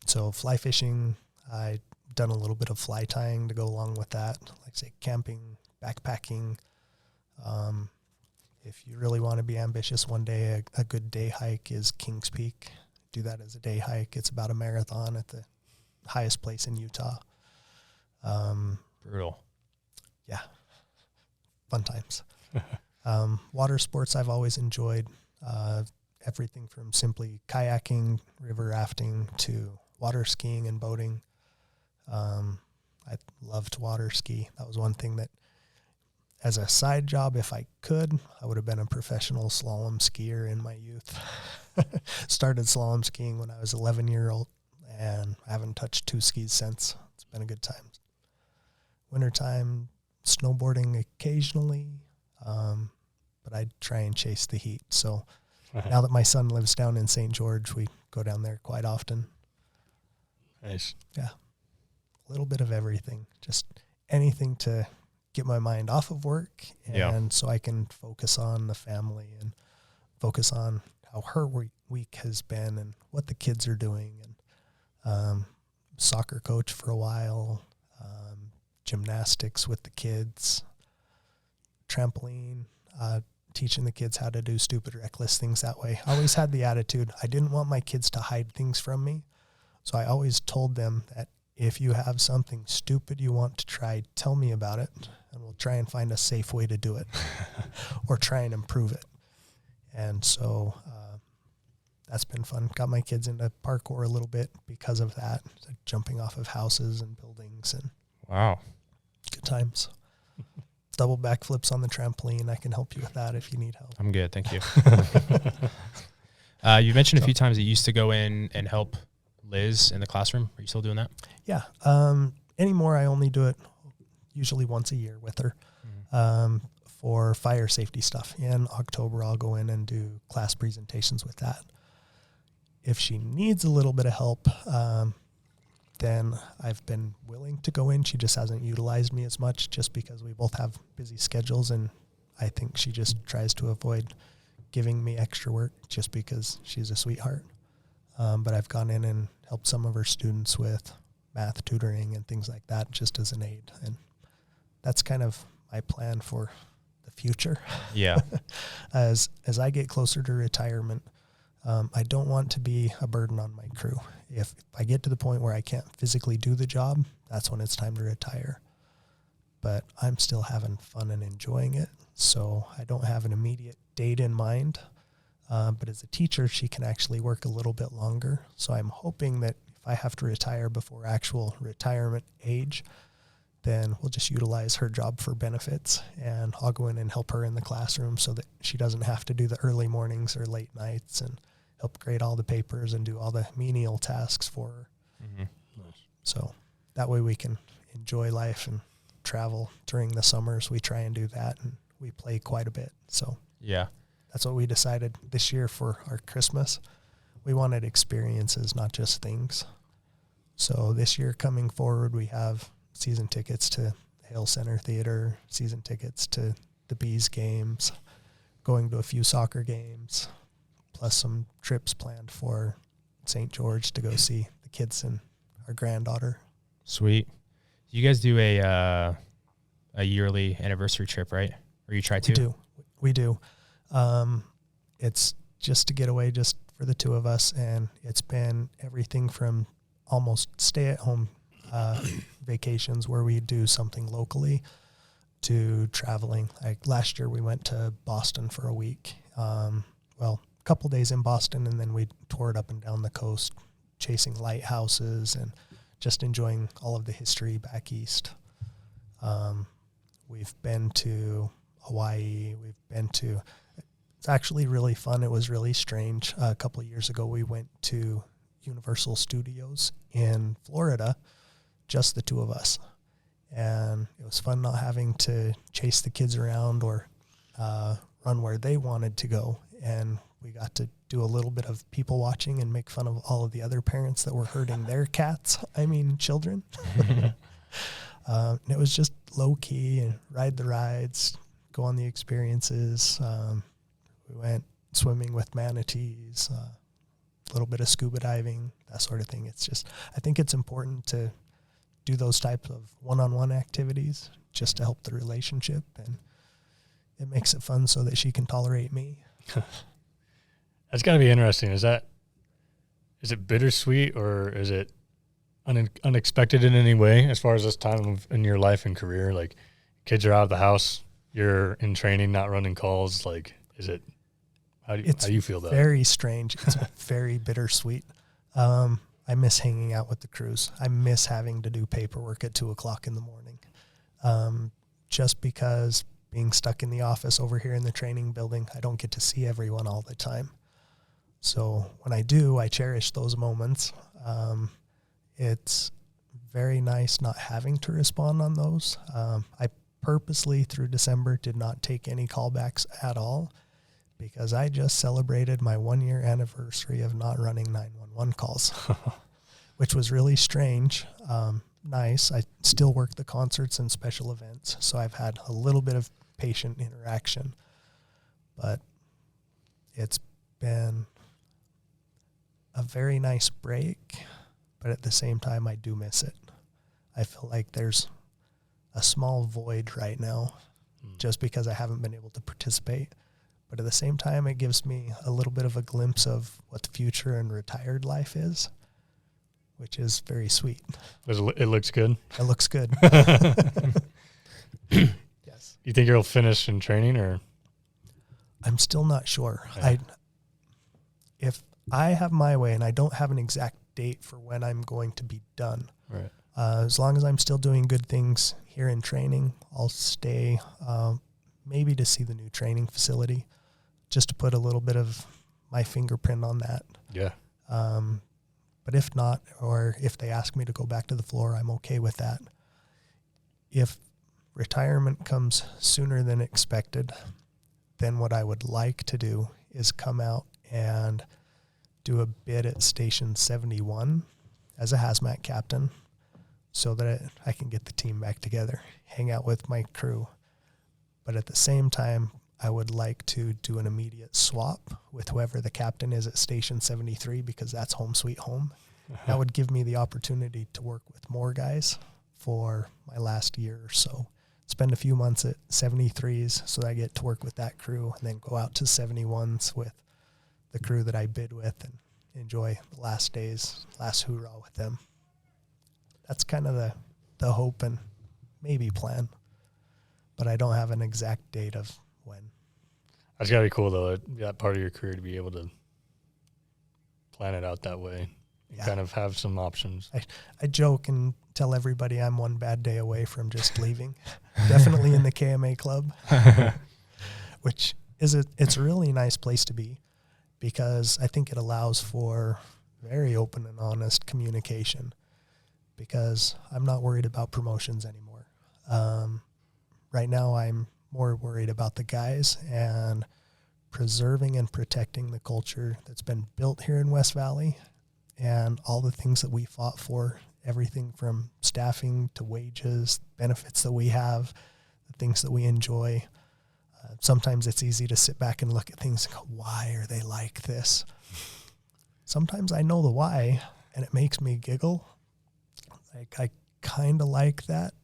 So fly fishing, I've done a little bit of fly tying to go along with that, like say camping, backpacking. If you really want to be ambitious one day, a good day hike is Kings Peak. Do that as a day hike. It's about a marathon at the highest place in Utah. Brutal. Yeah. Fun times. Water sports I've always enjoyed. Everything from simply kayaking, river rafting, to water skiing and boating. I loved water ski. That was one thing that, as a side job, if I could, I would have been a professional slalom skier in my youth. Started slalom skiing when I was 11 years old, and I haven't touched 2 skis since. It's been a good time. Wintertime, snowboarding occasionally, but I try and chase the heat. So now that my son lives down in St. George, we go down there quite often. Nice. Yeah. A little bit of everything. Just anything to get my mind off of work, and so I can focus on the family and focus on how her week has been and what the kids are doing. And soccer coach for a while, gymnastics with the kids, trampoline, teaching the kids how to do stupid, reckless things that way. I always had the attitude, I didn't want my kids to hide things from me. So I always told them that if you have something stupid you want to try, tell me about it, and we'll try and find a safe way to do it or try and improve it. And so that's been fun. Got my kids into parkour a little bit because of that, so jumping off of houses and buildings, and wow, good times. Double backflips on the trampoline. I can help you with that if you need help. I'm good. Thank you. You mentioned a few times that you used to go in and help Liz in the classroom. Are you still doing that? Yeah. Anymore, I only do it usually once a year with her for fire safety stuff. In October, I'll go in and do class presentations with that. If she needs a little bit of help, then I've been willing to go in. She just hasn't utilized me as much just because we both have busy schedules, and I think she just tries to avoid giving me extra work just because she's a sweetheart. But I've gone in and helped some of her students with math tutoring and things like that just as an aid. And that's kind of my plan for the future. Yeah. As I get closer to retirement, I don't want to be a burden on my crew. If I get to the point where I can't physically do the job, that's when it's time to retire. but I'm still having fun and enjoying it. So I don't have an immediate date in mind. But as a teacher, she can actually work a little bit longer. So I'm hoping that if I have to retire before actual retirement age, then we'll just utilize her job for benefits, and I'll go in and help her in the classroom so that she doesn't have to do the early mornings or late nights and help grade all the papers and do all the menial tasks for her. Nice. So that way we can enjoy life and travel during the summers. We try and do that, and we play quite a bit. So Yeah. that's what we decided this year for our Christmas. We wanted experiences, not just things. So this year coming forward, we have season tickets to Hale Center Theater, season tickets to the Bees games, going to a few soccer games, plus some trips planned for St. George to go see the kids and our granddaughter. Sweet. You guys do a yearly anniversary trip, right? Or you try to? We do. It's just to get away just for the two of us, and it's been everything from almost stay-at-home vacations where we do something locally to traveling. Like last year we went to Boston for a week. A couple days in Boston, and then we toured up and down the coast chasing lighthouses and just enjoying all of the history back east. We've been to Hawaii. It's actually really fun. It was really strange. A couple of years ago, we went to Universal Studios in Florida, just the two of us. And it was fun not having to chase the kids around or run where they wanted to go. And we got to do a little bit of people watching and make fun of all of the other parents that were herding their children. It was just low key and ride the rides, go on the experiences. We went swimming with manatees, a little bit of scuba diving, that sort of thing. I think it's important to do those types of one-on-one activities just to help the relationship, and it makes it fun so that she can tolerate me. That's got to be interesting. Is it bittersweet, or is it unexpected in any way as far as this time in your life and career? Like, kids are out of the house, you're in training, not running calls. Like, is it? How do you feel that? Very strange. It's very bittersweet. I miss hanging out with the crews. I miss having to do paperwork at 2:00 in the morning. Just because being stuck in the office over here in the training building, I don't get to see everyone all the time. So when I do, I cherish those moments. It's very nice not having to respond on those. I purposely through December did not take any callbacks at all, because I just celebrated my 1-year anniversary of not running 911 calls, which was really strange. Nice. I still work the concerts and special events, so I've had a little bit of patient interaction, but it's been a very nice break, but at the same time, I do miss it. I feel like there's a small void right now just because I haven't been able to participate. But at the same time, it gives me a little bit of a glimpse of what the future and retired life is, which is very sweet. It looks good? It looks good. Yes. You think you'll finish in training, or? I'm still not sure. Yeah. If I have my way, and I don't have an exact date for when I'm going to be done. Right. As long as I'm still doing good things here in training, I'll stay maybe to see the new training facility, just to put a little bit of my fingerprint on that. Yeah. But if not, or if they ask me to go back to the floor, I'm okay with that. If retirement comes sooner than expected, then what I would like to do is come out and do a bid at Station 71 as a hazmat captain, so that I can get the team back together, hang out with my crew. But at the same time, I would like to do an immediate swap with whoever the captain is at Station 73, because that's home sweet home. That would give me the opportunity to work with more guys for my last year or so. Spend a few months at 73s so that I get to work with that crew, and then go out to 71s with the crew that I bid with and enjoy the last days, last hoorah with them. That's kind of the hope and maybe plan. but I don't have an exact date of when. That's gotta be cool though. That part of your career to be able to plan it out that way, and Yeah. kind of have some options. I joke and tell everybody I'm one bad day away from just leaving. Definitely in the KMA club, which it's a really nice place to be, because I think it allows for very open and honest communication, because I'm not worried about promotions anymore. Right now I'm more worried about the guys and preserving and protecting the culture that's been built here in West Valley and all the things that we fought for, everything from staffing to wages, benefits that we have, the things that we enjoy. Sometimes it's easy to sit back and look at things and go, why are they like this? Sometimes I know the why, and it makes me giggle. Like, I kind of like that,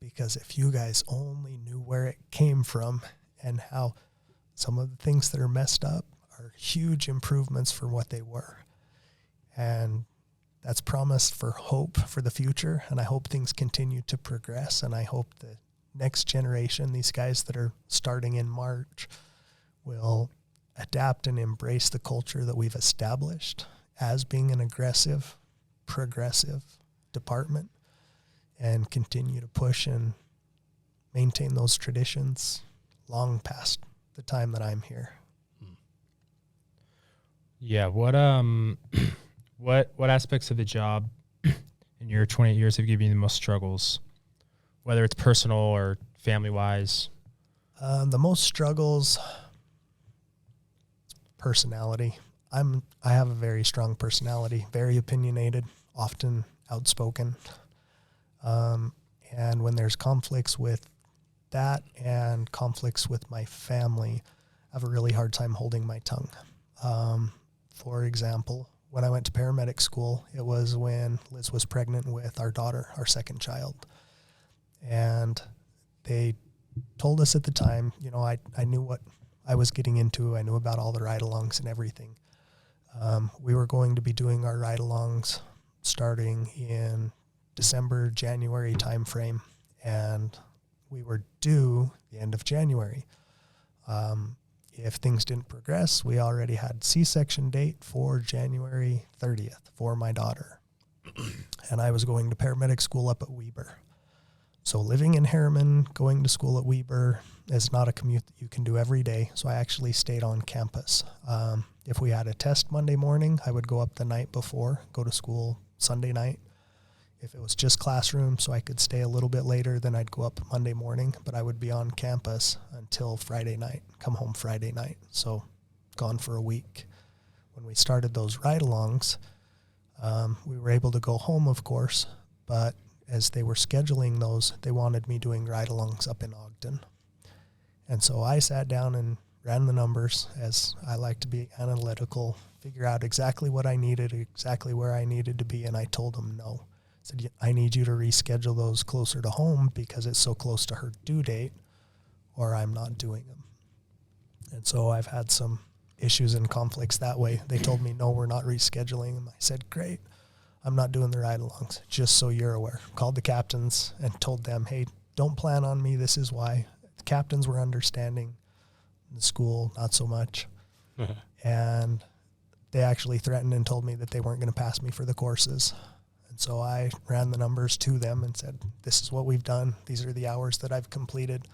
because if you guys only knew where it came from and how some of the things that are messed up are huge improvements from what they were. And that's promise for hope for the future. And I hope things continue to progress. And I hope the next generation, these guys that are starting in March, will adapt and embrace the culture that we've established as being an aggressive, progressive department, and continue to push and maintain those traditions long past the time that I'm here. Yeah. What aspects of the job in your 28 years have given you the most struggles, whether it's personal or family wise? The most struggles, personality. I have a very strong personality, very opinionated, often outspoken. And when there's conflicts with that and conflicts with my family, I have a really hard time holding my tongue. For example, when I went to paramedic school, it was when Liz was pregnant with our daughter, our second child. And they told us at the time, you know, I knew what I was getting into. I knew about all the ride-alongs and everything. We were going to be doing our ride-alongs starting in December, January timeframe, and we were due the end of January. If things didn't progress, we already had C-section date for January 30th for my daughter. And I was going to paramedic school up at Weber. So living in Harriman, going to school at Weber is not a commute that you can do every day. So I actually stayed on campus. If we had a test Monday morning, I would go up the night before, go to school Sunday night. If it was just classroom, so I could stay a little bit later, then I'd go up Monday morning, but I would be on campus until Friday night, come home Friday night. So gone for a week. When we started those ride-alongs, we were able to go home, of course, but as they were scheduling those, they wanted me doing ride-alongs up in Ogden. And so I sat down and ran the numbers, as I like to be analytical, figure out exactly what I needed, exactly where I needed to be, and I told them no. I said, I need you to reschedule those closer to home because it's so close to her due date, or I'm not doing them. And so I've had some issues and conflicts that way. They told me, no, we're not rescheduling them. I said, great, I'm not doing the ride-alongs, just so you're aware. Called the captains and told them, hey, don't plan on me, this is why. The captains were understanding. The school, not so much. And they actually threatened and told me that they weren't going to pass me for the courses. And so I ran the numbers to them and said, this is what we've done. These are the hours that I've completed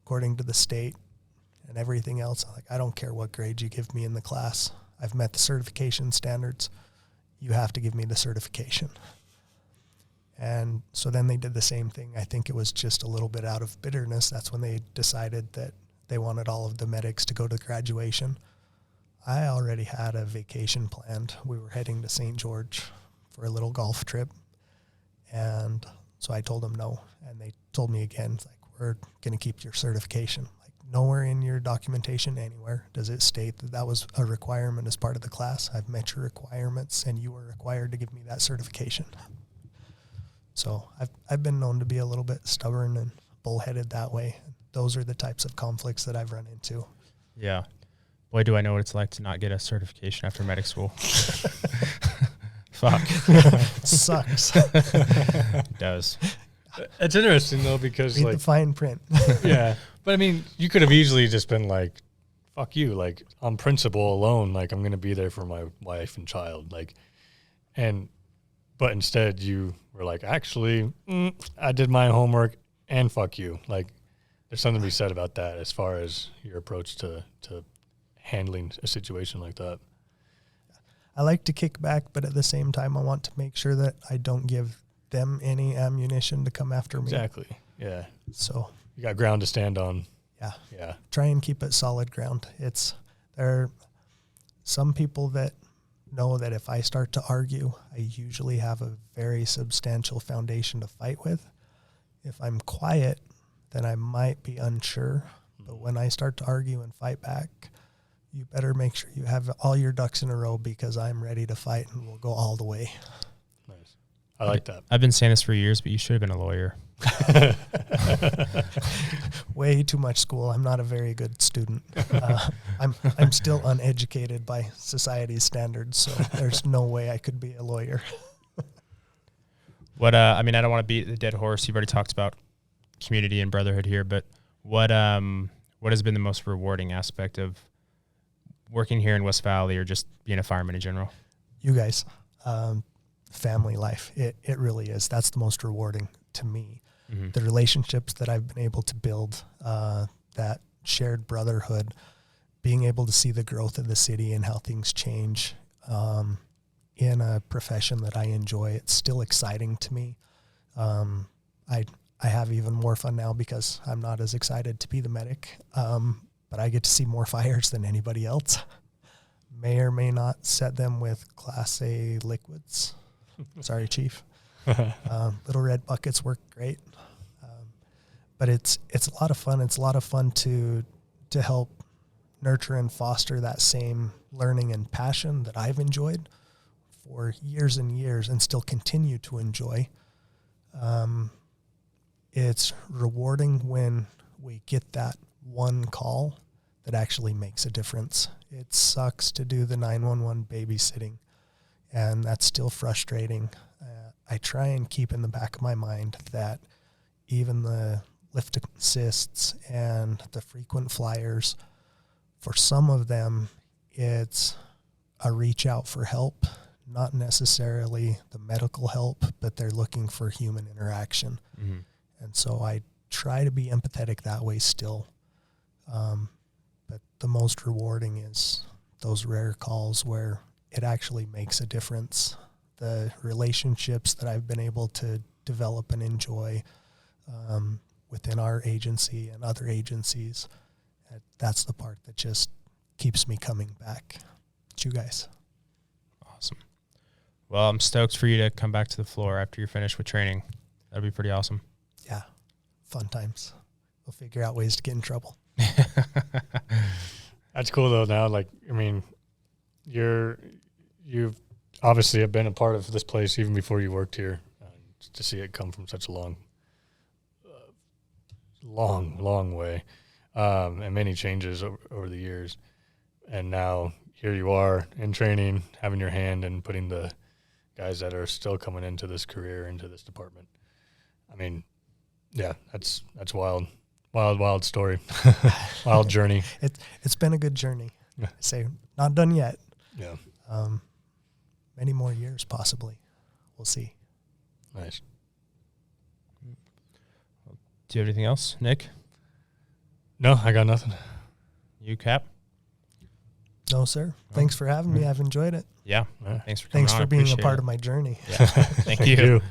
according to the state and everything else. Like, I don't care what grade you give me in the class. I've met the certification standards. You have to give me the certification. And so then they did the same thing. I think it was just a little bit out of bitterness. That's when they decided that they wanted all of the medics to go to graduation. I already had a vacation planned. We were heading to St. George for a little golf trip. And so I told them no. And they told me again, like, we're going to keep your certification. Like, nowhere in your documentation anywhere does it state that that was a requirement as part of the class. I've met your requirements and you were required to give me that certification. So I've been known to be a little bit stubborn and bullheaded that way. Those are the types of conflicts that I've run into. Yeah. Boy, do I know what it's like to not get a certification after medic school. Fuck. Sucks. It does. It's interesting though, because Read like, the fine print. yeah, but I mean, you could have easily just been like, fuck you, like on principle alone, like I'm going to be there for my wife and child. Like, but instead you were like, actually, I did my homework and fuck you. Like, there's something to be said about that as far as your approach to handling a situation like that. I like to kick back, but at the same time, I want to make sure that I don't give them any ammunition to come after me. Exactly. Yeah. So You got ground to stand on. yeah, Yeah. try and keep it solid ground. There are some people that know that if I start to argue, I usually have a very substantial foundation to fight with. If I'm quiet, then I might be unsure. But when I start to argue and fight back, you better make sure you have all your ducks in a row, because I'm ready to fight and we'll go all the way. Nice. I like that. I've been saying this for years, but you should have been a lawyer. Way too much school. I'm not a very good student. I'm still uneducated by society's standards, so there's no way I could be a lawyer. I mean, I don't want to beat the dead horse. You've already talked about community and brotherhood here, but what has been the most rewarding aspect of working here in West Valley, or just being a fireman in general? You guys, family life. It really is. That's the most rewarding to me. Mm-hmm. The relationships that I've been able to build, that shared brotherhood, being able to see the growth of the city and how things change in a profession that I enjoy. It's still exciting to me. I have even more fun now because I'm not as excited to be the medic, but I get to see more fires than anybody else. May or may not set them with Class A liquids. Sorry, Chief. Little red buckets work great. But it's a lot of fun. It's a lot of fun to help nurture and foster that same learning and passion that I've enjoyed for years and years and still continue to enjoy. It's rewarding when we get that one call that actually makes a difference. It sucks to do the 911 babysitting, and that's still frustrating. I try and keep in the back of my mind that even the lift assists and the frequent flyers, for some of them, it's a reach out for help, not necessarily the medical help, but they're looking for human interaction. Mm-hmm. And so I try to be empathetic that way still. But the most rewarding is those rare calls where it actually makes a difference. The relationships that I've been able to develop and enjoy within our agency and other agencies, that's the part that just keeps me coming back. It's you guys. Awesome. Well, I'm stoked for you to come back to the floor after you're finished with training. That'd be pretty awesome. Yeah, fun times. We'll figure out ways to get in trouble. That's cool though. Now, like, I mean, you've obviously have been a part of this place even before you worked here. To see it come from such a long way, and many changes over the years, and now here you are in training, having your hand and putting the guys that are still coming into this career into this department. I mean, yeah, that's wild story, wild journey. It's been a good journey. Yeah. I say not done yet. Yeah, Many more years possibly. We'll see. nice. Do you have anything else, Nick? No, I got nothing. You, Cap? No, sir. Thanks for having me. I've enjoyed it. Yeah. Yeah. Thanks for coming Thanks on. for I being a appreciate part it. of my journey. Yeah. Thank you.